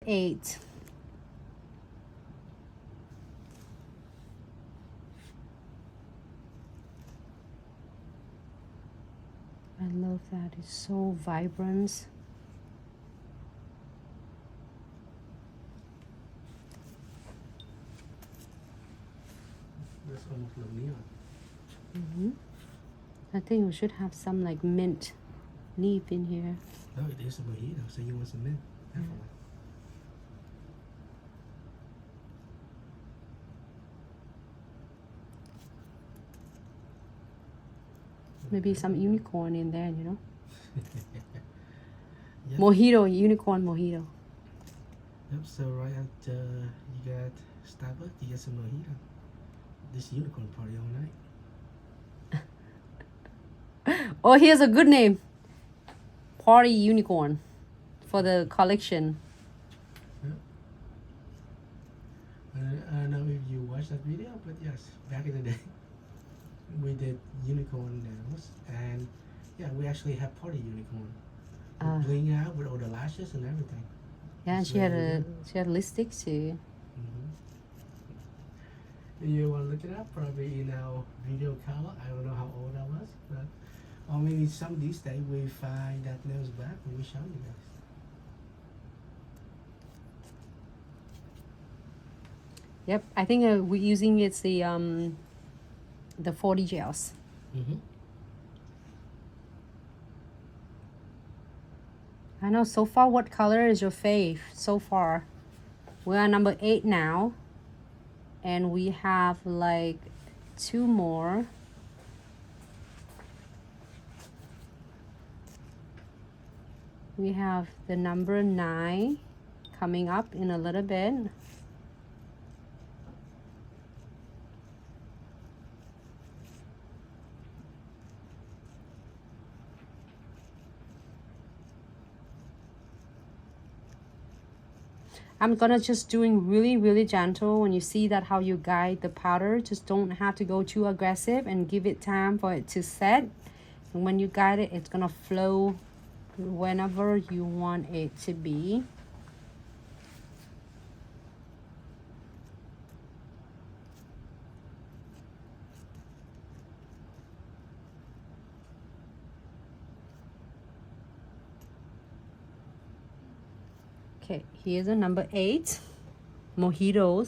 8. I love that. It's so vibrant. That's almost like neon. I think we should have some like mint leaf in here. No, it is a mojito, so you want some mint. Definitely. Maybe some unicorn in there, you know? Yep. Mojito, unicorn mojito. Yep, so right after you got Starbucks, you get some mojito. This unicorn party all night. Oh, here's a good name. Party Unicorn for the collection. I don't know if you watched that video, but yes, back in the day, we did unicorn nails, and yeah, we actually have party unicorn. Bling out with all the lashes and everything. Yeah, and It's she had really a lipstick too. You want to look it up? Probably in our video color. I don't know how old I was, but or maybe some these days we find that nails back and we show you guys. Yep, I think we're using it's the 40 gels. I know. So far, what color is your fave? So far, we are number 8 now, and we have like 2 more. We have the number 9 coming up in a little bit. I'm gonna just doing really gentle. When you see that how you guide the powder, just don't have to go too aggressive and give it time for it to set. And when you guide it, it's gonna flow whenever you want it to be. Okay, here's a number 8 mojitos.